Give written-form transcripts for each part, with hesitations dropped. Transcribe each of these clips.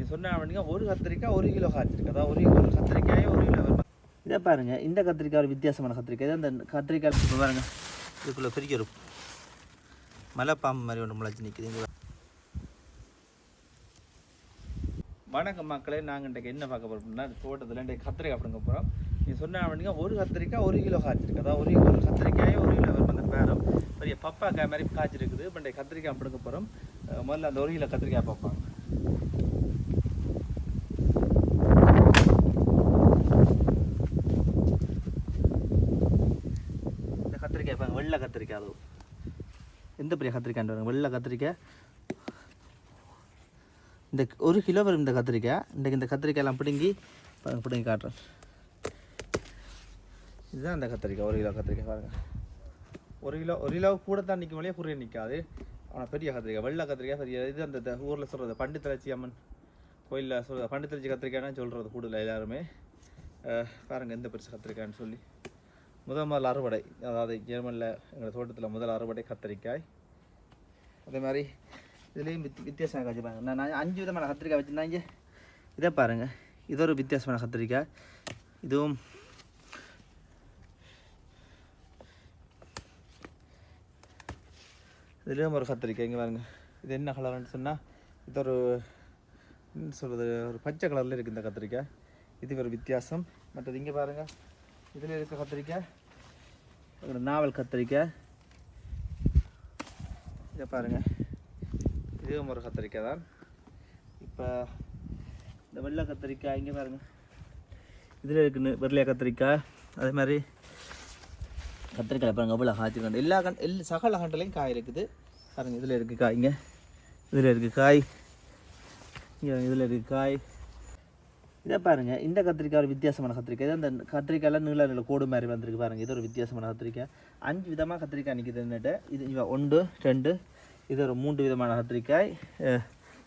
நீ சொன்ன அப்படின்னா ஒரு கத்திரிக்காய் 1 கிலோ காய்ச்சிருக்கு. அதாவது ஒரு கத்திரிக்காயே 1 கிலோ வரும். இதை பாருங்கள், இந்த கத்திரிக்காய் ஒரு வித்தியாசமான கத்திரிக்காய். அந்த கத்திரிக்காய் பாருங்கள், இதுக்குள்ளே பெரிய ஒரு மலைப்பாம்பு மாதிரி ஒன்று முளைச்சி நிற்குது. வணக்கம் மக்களே, நாங்கள் இன்றைக்கு என்ன பார்க்க போகிறோம்னா தோட்டத்தில் இன்றைக்கு கத்திரிக்காய் அப்படிங்க போகிறோம். நீ சொன்ன அப்படின்னா ஒரு கத்திரிக்காய் 1 கிலோ காய்ச்சிருக்கு. அதாவது ஒரு கத்திரிக்காயே 1 கிலோ வரும். அந்த பேரம் பெரிய பப்பாக்காய் மாதிரி காய்ச்சிருக்குது. இப்போ இன்றைக்கு கத்திரிக்காய் அப்படிங்க போகிறோம். முதல்ல அந்த 1 கிலோ கத்திரிக்காய் பார்ப்பாங்க. இந்த கத்திரிக்காய் பாருங்க, வெள்ளை கத்திரிக்காய். அது எந்த பெரிய கத்திரிக்காய் வரும், வெள்ளை கத்திரிக்காய். இந்த 1 கிலோ வரும் இந்த கத்திரிக்காய். இன்றைக்கு இந்த கத்திரிக்காயெல்லாம் பிடுங்கி பிடுங்கி காட்டுறேன். இதுதான் இந்த கத்திரிக்காய், 1 கிலோ கத்திரிக்காய் பாருங்கள். 1 கிலோ கூட தான் நிற்கும், வழியாக குறைய நிற்காது. ஆனால் பெரிய கத்திரிக்காய், வெள்ளை கத்திரிக்காய் பெரிய. இது அந்த ஊரில் சொல்கிறது பண்டித்தலச்சி அம்மன் கோயிலில் சொல்கிறது பண்டித்தலச்சி கத்திரிக்காய்னு சொல்கிறது கூடுதல் எல்லாருமே. பாருங்கள் எந்த பெருசு கத்திரிக்காய்னு சொல்லி. முதல் அறுவடை, அதாவது ஜெர்மனில் எங்கள் தோட்டத்தில் முதல் அறுவடை கத்திரிக்காய். அதே மாதிரி இதுலேயும் வித்தியாசமாக காய்ச்சி பாருங்கள். நான் 5 விதமான கத்திரிக்காய் வச்சுருந்தேன். இங்கே இதை பாருங்கள், இது ஒரு வித்தியாசமான கத்திரிக்காய். இதுவும் இதுலேயும் ஒரு கத்திரிக்காய். இங்கே பாருங்கள், இது என்ன கலர்னு சொன்னால் இது ஒரு என்ன சொல்கிறது, ஒரு பச்சை கலரில் இருக்குது இந்த கத்திரிக்காய். இது ஒரு வித்தியாசம். மற்றது இங்கே பாருங்கள், இதில் இருக்க கத்திரிக்காய் ஒரு நாவல் கத்திரிக்காய். இதை பாருங்கள், இதுவும் ஒரு கத்திரிக்காய் தான். இப்போ இந்த வெள்ளை கத்திரிக்காய் இங்கே பாருங்கள், இதில் இருக்குன்னு வெள்ளையா கத்திரிக்காய். அதே மாதிரி கத்திரிக்காய் பாருங்கள் எவ்வளோ காய்ச்சிருக்காண்டு. எல்லா சகல கண்டுலையும் காய் இருக்குது பாருங்கள். இதில் இருக்குது காய், இங்கே இதில் இருக்குது காய், இங்கே இதில் இருக்குது காய். இதை பாருங்கள், இந்த கத்திரிக்காய் ஒரு வித்தியாசமான கத்திரிக்காய். இது அந்த கத்திரிக்காயில் நீள கோடு மாதிரி வந்திருக்கு பாருங்கள். இது ஒரு வித்தியாசமான கத்திரிக்காய். 5 விதமாக கத்திரிக்காய் நிற்கிது என்னட்டு. இது 1 2 இது ஒரு 3 விதமான கத்திரிக்காய்.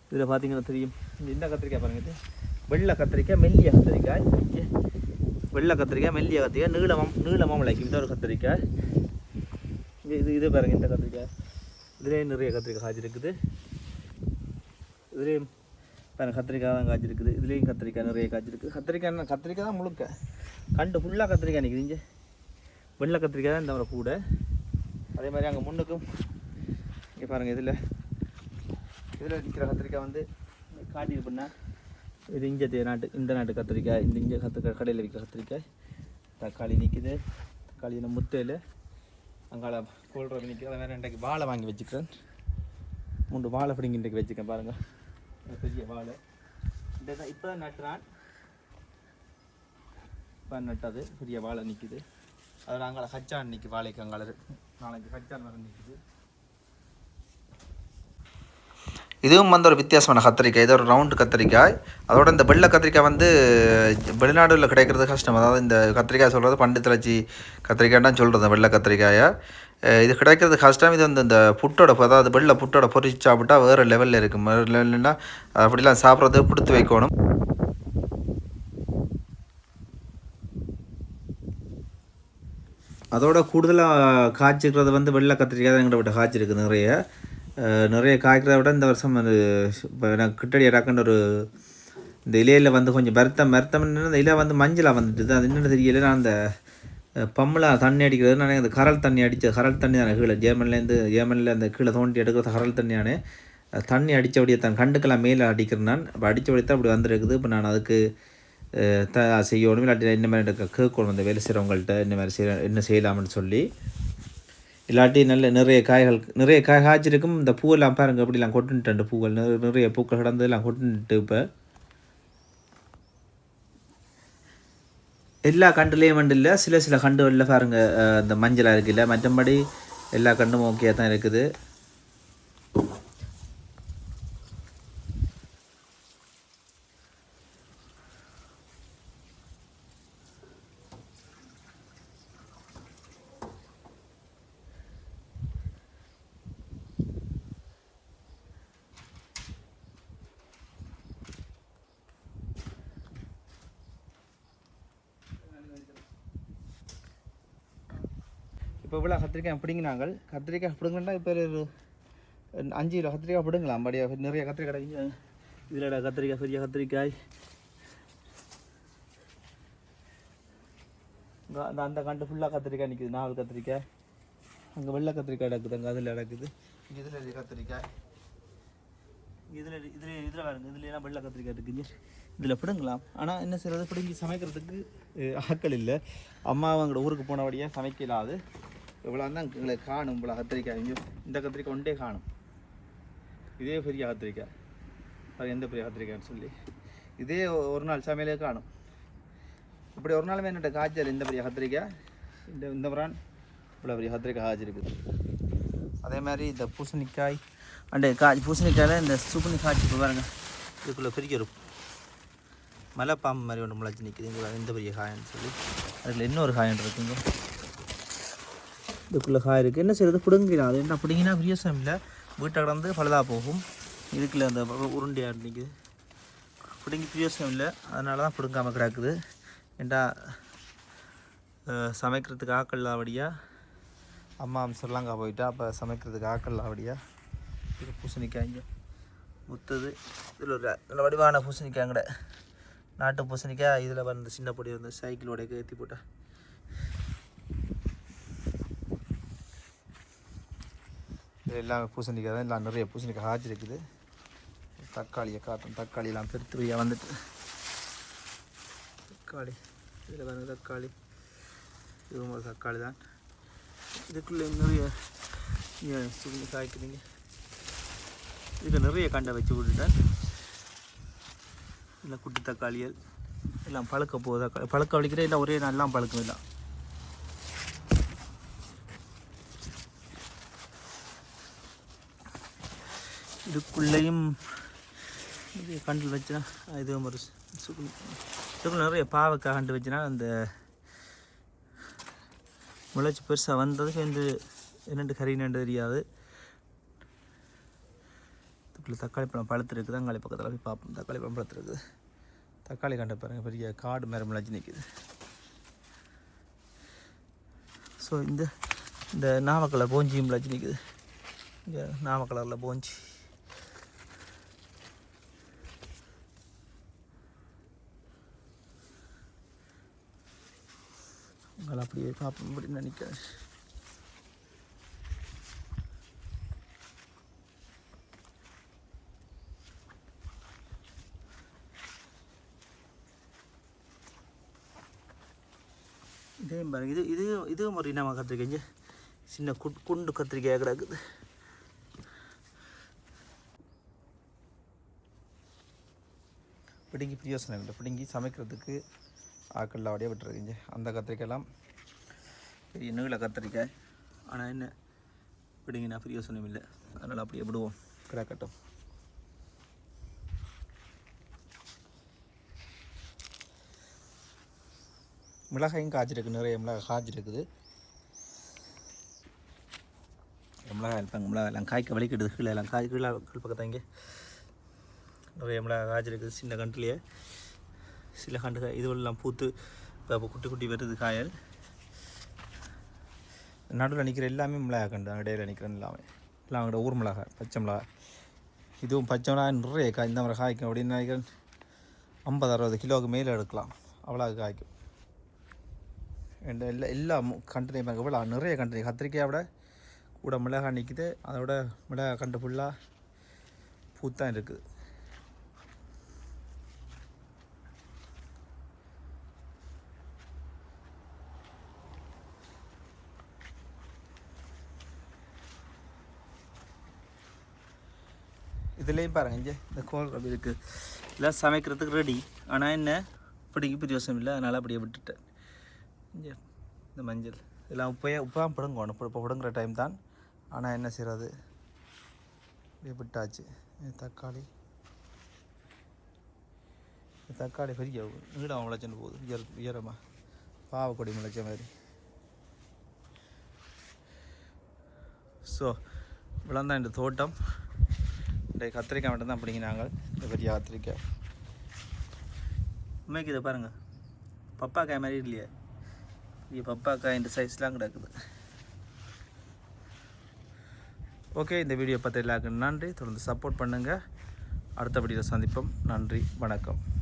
இதில் பார்த்தீங்கன்னா தெரியும். இந்த கத்திரிக்காய் பாருங்கள், இது வெள்ளை கத்திரிக்காய், மெல்லிய கத்திரிக்காய். வெள்ளை கத்திரிக்காய், மெல்லிய கத்திரிக்காய், நீளமாக முளைக்கும். இது ஒரு கத்திரிக்காய். இது பாருங்கள், இந்த கத்திரிக்காய். இதுலேயும் நிறைய கத்திரிக்காய் காய்ச்சிருக்குது. இதுலேயும் பாருங்கள் கத்திரிக்காய் தான் காய்ச்சிருக்குது. இதுலேயும் கத்திரிக்காய் நிறைய காய்ச்சிருக்குது. கத்திரிக்காய் தான் முழுக்க கண்டு ஃபுல்லாக கத்திரிக்காய் நிற்குது. இங்கே வெள்ளை கத்திரிக்காய் தான் இந்த கூட. அதே மாதிரி அங்கே முன்னுக்கும் இங்கே பாருங்கள், இதில் நிற்கிற கத்திரிக்காய் வந்து காட்டிட்டு பண்ணால் இது இந்த நாட்டு கத்திரிக்காய். இங்கே கத்திரிக்காய் கடையில் விற்கிற கத்திரிக்காய். தக்காளி நிற்கிது. தக்காளி இந்த முத்தையில் அங்கால கோல்ட்ரவி நிற்கிது. அதை வேறு இன்றைக்கு வாழை வாங்கி வச்சுக்கிறேன். 3 வாழை பிடிங்கி இன்றைக்கு வச்சுக்கேன் பாருங்கள். பெரிய வாழை இப்போ தான் நட்டுறான். இப்போ நட்டது பெரிய வாழை நிற்கிது. அதில் அங்கால கச்சான் நிற்கி வாழைக்கு அங்கால 4-5 கச்சான் வர நிற்கிது. இதுவும் வந்து ஒரு வித்தியாசமான கத்திரிக்காய். இது ஒரு ரவுண்டு கத்திரிக்காய். அதோட இந்த வெள்ளை கத்திரிக்காய் வந்து வெளிநாடுகளில் கிடைக்கிறது கஷ்டம். அதாவது இந்த கத்திரிக்காய் சொல்கிறது பண்டித்தலச்சி கத்திரிக்காய்தான் சொல்கிறது வெள்ளை கத்திரிக்காயை. இது கிடைக்கிறது கஷ்டம். இது வந்து இந்த புட்டோட, அதாவது வெள்ளை புட்டோட பொரிச்சு சாப்பிட்டா வேறு லெவலில் இருக்கும். வேறு லெவல்னா அப்படிலாம் சாப்பிட்றது கொடுத்து வைக்கணும். அதோட கூடுதலாக காய்ச்சிக்கிறது வந்து வெள்ளை கத்திரிக்காய் தான் எங்கிட்ட விட்ட காய்ச்சிருக்கு. நிறைய காய்க்கிறத விட இந்த வருஷம் அது இப்போ எனக்கு கிட்டடி இறக்குன்ற ஒரு இந்த இலையில் வந்து கொஞ்சம் மருத்தம்னு இந்த இலை வந்து மஞ்சளாக வந்துட்டுது. அது என்னென்னு தெரியல. நான் அந்த பம்பளாக தண்ணி அடிக்கிறது நான் அந்த கரல் தண்ணி தானே கீழே ஜேர்மனில் அந்த கீழே தோண்டி எடுக்கிறது கரல் தண்ணியானே. தண்ணி அடித்தபடியே தான் கண்டுக்கெல்லாம் மேலே அடிக்கிறேன். நான் இப்போ அடித்தபடி தான் அப்படி வந்துருக்குது. இப்போ நான் அதுக்கு செய்யணும், இல்லாட்டி இந்த மாதிரி கேட்கணும் அந்த வேலை செய்கிறவங்கள்ட்ட இந்த மாதிரி என்ன செய்யலாம்னு சொல்லி. இல்லாட்டி நிறைய காய் காய்ச்சிருக்கும். இந்த பூவெல்லாம் பாருங்கள் அப்படிலாம் கொட்டுன்ட்டு பூக்கள் நிறைய பூக்கள் கிடந்ததெல்லாம் கொட்டுன்ட்டு. இப்போ எல்லா கண்டுலேயும் வண்டு இல்லை, சில கண்டுகளில் பாருங்கள் இந்த மஞ்சளாக இருக்குல்ல. மற்றபடி எல்லா கண்டும் ஓகே தான் இருக்குது. இப்போ இவ்வளோ கத்திரிக்காய் பிடிங்கினாங்க. கத்திரிக்காய் பிடுங்கன்னா இப்போ ஒரு 5 கிலோ கத்திரிக்காய் பிடுங்கலாம். அப்படியே நிறைய கத்திரிக்காய் இதில் கத்திரிக்காய் பெரிய கத்திரிக்காய் அந்த கண்டு ஃபுல்லாக கத்திரிக்காய் நிற்குது. 4 கத்திரிக்காய். அங்கே வெள்ளை கத்திரிக்காய் கிடக்குது, அங்கே அதில் கிடக்குது. இதில் கத்திரிக்காய் இதில் வேறுங்க. இதில் எல்லாம் வெள்ளை கத்திரிக்காய் இருக்குங்க. இதில் பிடுங்கலாம். ஆனால் என்ன செய்கிறது, பிடுங்கி சமைக்கிறதுக்கு ஆட்கள் இல்லை. அம்மா அவங்களோட ஊருக்கு போனபடியாக சமைக்கலாது. இவ்வளோ தான் எங்களுக்கு காணும். இவ்வளோ கத்திரிக்காய் இங்கே இந்த கத்திரிக்காய் ஒன்றே காணும். இதே பெரிய கத்திரிக்காய், அது எந்த பெரிய கத்திரிக்காய்ன்னு சொல்லி இதே ஒரு நாள் சமையலே காணும். இப்படி ஒரு நாளுமே என்னோட காய்ச்சல் இந்த பெரிய கத்திரிக்காய் இந்த பிரான் இவ்வளோ பெரிய கத்திரிக்காய் காய்ச்சிருக்குது. அதே மாதிரி இந்த பூசணிக்காய் பூசணிக்காயில் இந்த சுகுனி காய்ச்சி பாருங்க. இதுக்குள்ளே பெரிய ஒரு மலைப்பாம்பு மாதிரி ஒன்று முளைச்சி நிற்குது. இங்கே இந்த பெரிய காயன்னு சொல்லி அதில் இன்னொரு காயன் இருக்குங்க. இதுக்குள்ளே காய் இருக்குது. என்ன செய்கிறது, பிடுங்கிடலாம். அது என்ன பிடிங்கினா பிரியோசனம் இல்லை, வீட்டை கடந்து பழுதாக போகும். இதுக்குள்ளே அந்த உருண்டையாக நிற்குது, பிடுங்கி பிரியோசனம் இல்லை. அதனால தான் பிடுங்காமல் கிடக்குது. ஏண்டா சமைக்கிறதுக்கு ஆக்கள் ஆவடியாக அம்மா ஸ்ரீலங்கா போயிட்டா, அப்போ சமைக்கிறதுக்கு ஆக்கள் ஆவடியாக. இது பூசணிக்காய்ங்க முத்துது. இதில் ஒரு நல்ல வடிவான பூசணிக்காய்ங்கட நாட்டு பூசணிக்காய். இதில் வந்து சின்ன பொடி வந்து சைக்கிளோட ஏற்றி போட்டா இது எல்லாமே பூசணிக்காய் தான். எல்லாம் நிறைய பூசணிக்காய் காய்ச்சிருக்குது. தக்காளியை காட்டும். தக்காளியெல்லாம் பெருத்துவையாக வந்துட்டு தக்காளி இதில் வந்து தக்காளி இதுவும் ஒரு தக்காளி தான். இதுக்குள்ளே நிறைய சுருங்கி காய்க்குதுங்க. இதுக்கு நிறைய கண்டை வச்சு விட்டுட்டேன். இல்லை குட்டி தக்காளிகள் எல்லாம் பழுக்க போகுது. தக்காளி பழுக்க வலிக்கிற இல்லை ஒரே நாள்லாம் பழுக்கும். இல்லை இதுக்குள்ளேயும் கண்டில் வச்சுனா இது ஒரு இதுக்குள்ள நிறைய பாவக்காய் கண்டு வச்சுனா அந்த முளைச்சி பெருசாக வந்ததுக்கு வந்து என்னென்று கறினு தெரியாது. இதுக்குள்ளே தக்காளி பழம் பழுத்துருக்குது. தக்காளி பக்கத்தில் போய் பார்ப்போம். தக்காளி பழம் பழுத்துருக்குது. தக்காளி கண்ட பாருங்கள், பெரிய காடு மேலே முளைச்சி நிற்குது. ஸோ இந்த நாமக்கலர் போஞ்சியும் முளைச்சி நிற்குது. இங்கே நாமக்கலரில் போஞ்சி. உங்களை அப்படியே பார்ப்போம் அப்படின்னு நினைக்கிறேன். இதே பாருங்க, இதுவும் ஒரு இனமாக கத்திரிக்காய்ங்க. சின்ன குண்டு கத்திரிக்காய் கிடக்குது. பிடுங்கி பிரியோசனம் இல்லை, பிடுங்கி சமைக்கிறதுக்கு ஆக்கள்லாம் அப்படியே விட்டுருக்குங்க. அந்த கத்திரிக்காயெல்லாம் பெரிய நீள கத்திரிக்காய். ஆனால் என்ன பிடுங்கினா பிரியோசனம் இல்லை, அதனால் அப்படியே விடுவோம், கிடக்கட்டும். மிளகாயும் காய்ச்சிருக்கு. நிறைய மிளகாய் காய்ச்சிருக்குது. மிளகாய் இருப்பாங்க. மிளகாயெல்லாம் காய்க்க வலிக்கிடுது. கீழே எல்லாம் கீழே பக்கத்தான் இங்கே நிறைய மிளகாய் காய்ச்சிருக்குது. சின்ன கண்டுலேயே சில கண்டு காய் இதுவெல்லாம் பூத்து இப்போ குட்டி குட்டி வருது காயல். நடுவில் நிற்கிற எல்லாமே மிளகாய் கண்டு. இடையில நிற்கிறேன் எல்லாமே எல்லாம் அவங்களோட ஊர் மிளகாய், பச்சை மிளகாய். இதுவும் பச்சை மிளகாய் நிறைய காய். இந்த மாதிரி காய்க்கும் அப்படின்னு நினைக்கிறேன். 50-60 கிலோவுக்கு மேலே எடுக்கலாம், அவ்வளோ காய்க்கும். எல்லா கண்டனையும் பாருங்க, இவ்வளோ நிறைய கண்டனை. கத்திரிக்காயை விட கூட மிளகாய் நிற்குது. அதோட மிளகாய் கண்டு ஃபுல்லாக பூத்தான் இருக்குது. இதுலேயும் பாருங்க, இங்கே இந்த கோல் ரபி இருக்குது. எல்லாம் சமைக்கிறதுக்கு ரெடி. ஆனால் என்ன பிடிக்கி பிரியோசனம் இல்லை, அதனால் அப்படியே விட்டுட்டேன். இங்கே இந்த மஞ்சள் இதெல்லாம் உப்பாக பிடுங்கணும். இப்போ பிடுங்குற டைம் தான். ஆனால் என்ன செய்கிறது, இப்படியே விட்டாச்சு. தக்காளி பெரிய நீளம் முளைச்சுன்னு போகுது. உயரமாக பாவக்கொடி முளைச்ச மாதிரி. ஸோ இவ்வளோந்தான் இந்த தோட்டம். இந்த கத்திரிக்காய் மட்டும்தான் பிடிங்கினாங்க. இந்த பெரிய கத்திரிக்காய் உண்மைக்கு இதை பாருங்கள், பப்பாக்காய் மாதிரி இல்லையா? இது பப்பாக்காய் இந்த சைஸ்லாம் கிடக்குது. ஓகே, இந்த வீடியோ பார்த்து எல்லாருக்கும் நன்றி. தொடர்ந்து சப்போர்ட் பண்ணுங்கள். அடுத்த வீடியோவில் சந்திப்போம். நன்றி, வணக்கம்.